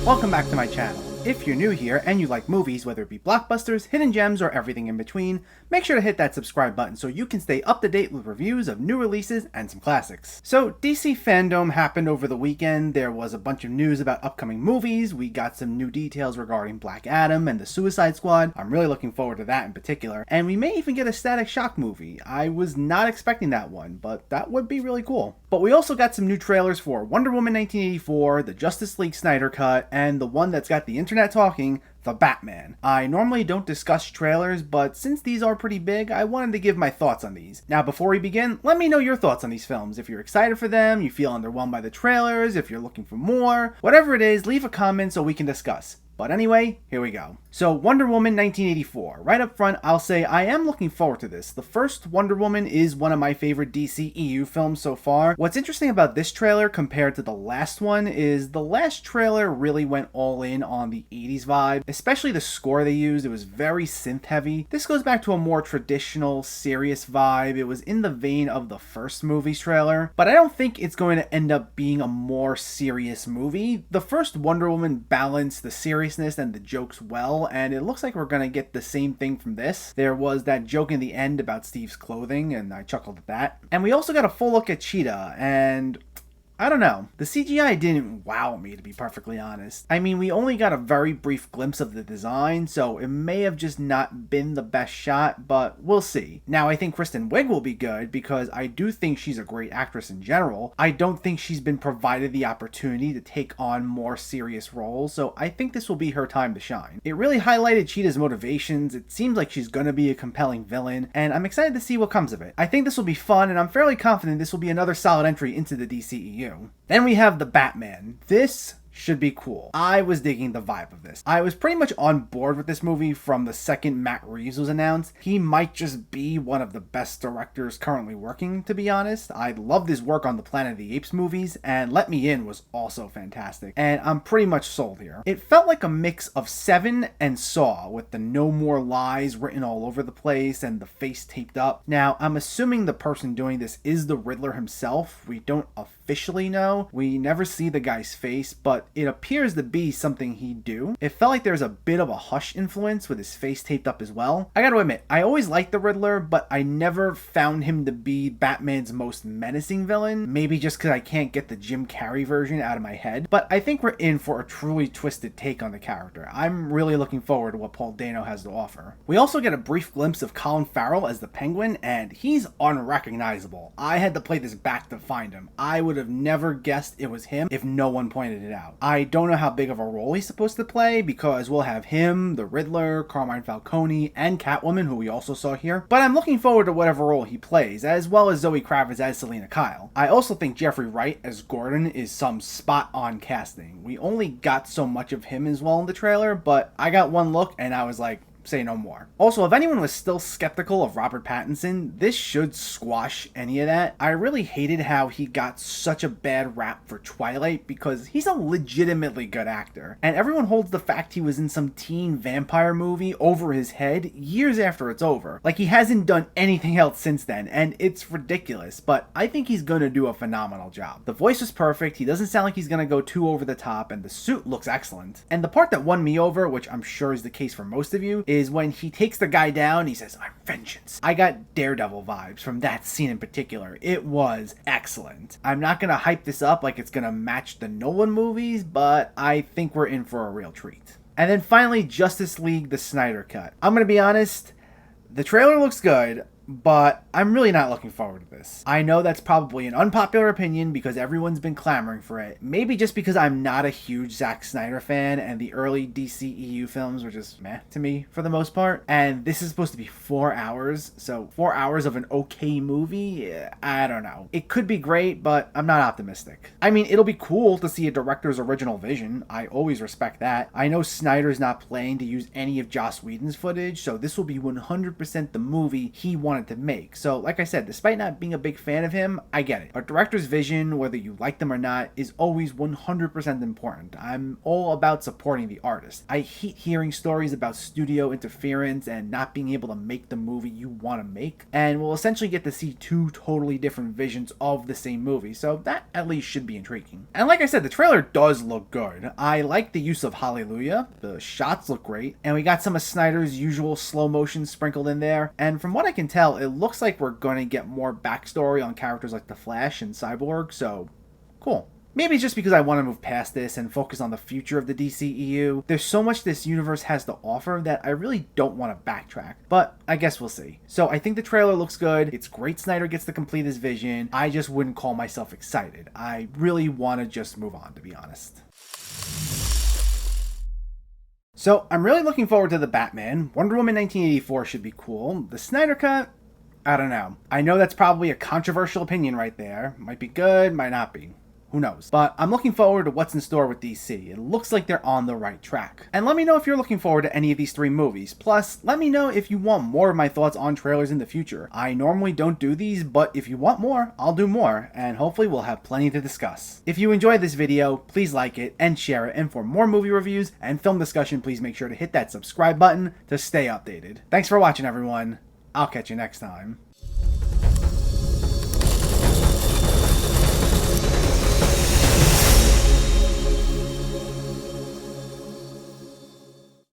Welcome back to my channel. If you're new here and you like movies, whether it be blockbusters, hidden gems, or everything in between, make sure to hit that subscribe button so you can stay up to date with reviews of new releases and some classics. So DC Fandome happened over the weekend. There was a bunch of news about upcoming movies. We got some new details regarding Black Adam and the Suicide Squad. I'm really looking forward to that in particular. And we may even get a Static Shock movie. I was not expecting that one, but that would be really cool. But we also got some new trailers for Wonder Woman 1984, the Justice League Snyder Cut, and the one that's got the internet talking, The Batman. I normally don't discuss trailers, but since these are pretty big, I wanted to give my thoughts on these. Now, before we begin, let me know your thoughts on these films. If you're excited for them, you feel underwhelmed by the trailers, if you're looking for more, whatever it is, leave a comment so we can discuss. But anyway, here we go. So Wonder Woman 1984. Right up front, I'll say I am looking forward to this. The first Wonder Woman is one of my favorite DCEU films so far. What's interesting about this trailer compared to the last one is the last trailer really went all in on the 80s vibe, especially the score they used. It was very synth heavy. This goes back to a more traditional, serious vibe. It was in the vein of the first movie's trailer, but I don't think it's going to end up being a more serious movie. The first Wonder Woman balanced the seriousness and the jokes well, and it looks like we're gonna get the same thing from this. There was that joke in the end about Steve's clothing, and I chuckled at that. And we also got a full look at Cheetah, and I don't know. The CGI didn't wow me, to be perfectly honest. I mean, we only got a very brief glimpse of the design, so it may have just not been the best shot, but we'll see. Now, I think Kristen Wiig will be good because I do think she's a great actress in general. I don't think she's been provided the opportunity to take on more serious roles, so I think this will be her time to shine. It really highlighted Cheetah's motivations. It seems like she's gonna be a compelling villain, and I'm excited to see what comes of it. I think this will be fun, and I'm fairly confident this will be another solid entry into the DCEU. Then we have the Batman. This should be cool. I was digging the vibe of this. I was pretty much on board with this movie from the second Matt Reeves was announced. He might just be one of the best directors currently working, to be honest. I loved his work on the Planet of the Apes movies, and Let Me In was also fantastic, and I'm pretty much sold here. It felt like a mix of Seven and Saw, with the no more lies written all over the place and the face taped up. Now, I'm assuming the person doing this is the Riddler himself. We don't officially know. We never see the guy's face, but it appears to be something he'd do. It felt like there's a bit of a Hush influence with his face taped up as well. I gotta admit, I always liked the Riddler, but I never found him to be Batman's most menacing villain. Maybe just because I can't get the Jim Carrey version out of my head. But I think we're in for a truly twisted take on the character. I'm really looking forward to what Paul Dano has to offer. We also get a brief glimpse of Colin Farrell as the Penguin, and he's unrecognizable. I had to play this back to find him. I would have never guessed it was him if no one pointed it out. I don't know how big of a role he's supposed to play because we'll have him, the Riddler, Carmine Falcone, and Catwoman, who we also saw here. But I'm looking forward to whatever role he plays, as well as Zoe Kravitz as Selena Kyle. I also think Jeffrey Wright as Gordon is some spot-on casting. We only got so much of him as well in the trailer, but I got one look and I was like, say no more. Also, if anyone was still skeptical of Robert Pattinson, this should squash any of that. I really hated how he got such a bad rap for Twilight because he's a legitimately good actor. And everyone holds the fact he was in some teen vampire movie over his head years after it's over. Like he hasn't done anything else since then, and it's ridiculous, but I think he's gonna do a phenomenal job. The voice was perfect, he doesn't sound like he's gonna go too over the top, and the suit looks excellent. And the part that won me over, which I'm sure is the case for most of you, is when he takes the guy down, he says, "I'm vengeance." I got Daredevil vibes from that scene in particular. It was excellent. I'm not gonna hype this up like it's gonna match the Nolan movies, but I think we're in for a real treat. And then finally, Justice League the Snyder Cut. I'm gonna be honest, the trailer looks good, but I'm really not looking forward to this. I know that's probably an unpopular opinion because everyone's been clamoring for it. Maybe just because I'm not a huge Zack Snyder fan and the early DCEU films were just meh to me for the most part. And this is supposed to be 4 hours, so 4 hours of an okay movie? I don't know. It could be great, but I'm not optimistic. I mean, it'll be cool to see a director's original vision. I always respect that. I know Snyder's not planning to use any of Joss Whedon's footage, so this will be 100% the movie he wanted wanted to make. So, like I said, despite not being a big fan of him, I get it. A director's vision, whether you like them or not, is always 100% important. I'm all about supporting the artist. I hate hearing stories about studio interference and not being able to make the movie you want to make, and we'll essentially get to see two totally different visions of the same movie, so that at least should be intriguing. And like I said, the trailer does look good. I like the use of Hallelujah, the shots look great, and we got some of Snyder's usual slow motion sprinkled in there, and from what I can tell, it looks like we're going to get more backstory on characters like the Flash and Cyborg, so cool. Maybe it's just because I want to move past this and focus on the future of the DCEU. There's so much this universe has to offer that I really don't want to backtrack, but I guess we'll see. So I think the trailer looks good. It's great Snyder gets to complete his vision. I just wouldn't call myself excited. I really want to just move on, to be honest. So I'm really looking forward to the Batman. Wonder Woman 1984 should be cool. The Snyder Cut, I don't know. I know that's probably a controversial opinion right there. Might be good, might not be. Who knows? But I'm looking forward to what's in store with DC. It looks like they're on the right track. And let me know if you're looking forward to any of these three movies. Plus, let me know if you want more of my thoughts on trailers in the future. I normally don't do these, but if you want more, I'll do more, and hopefully we'll have plenty to discuss. If you enjoyed this video, please like it and share it, and for more movie reviews and film discussion, please make sure to hit that subscribe button to stay updated. Thanks for watching, everyone. I'll catch you next time.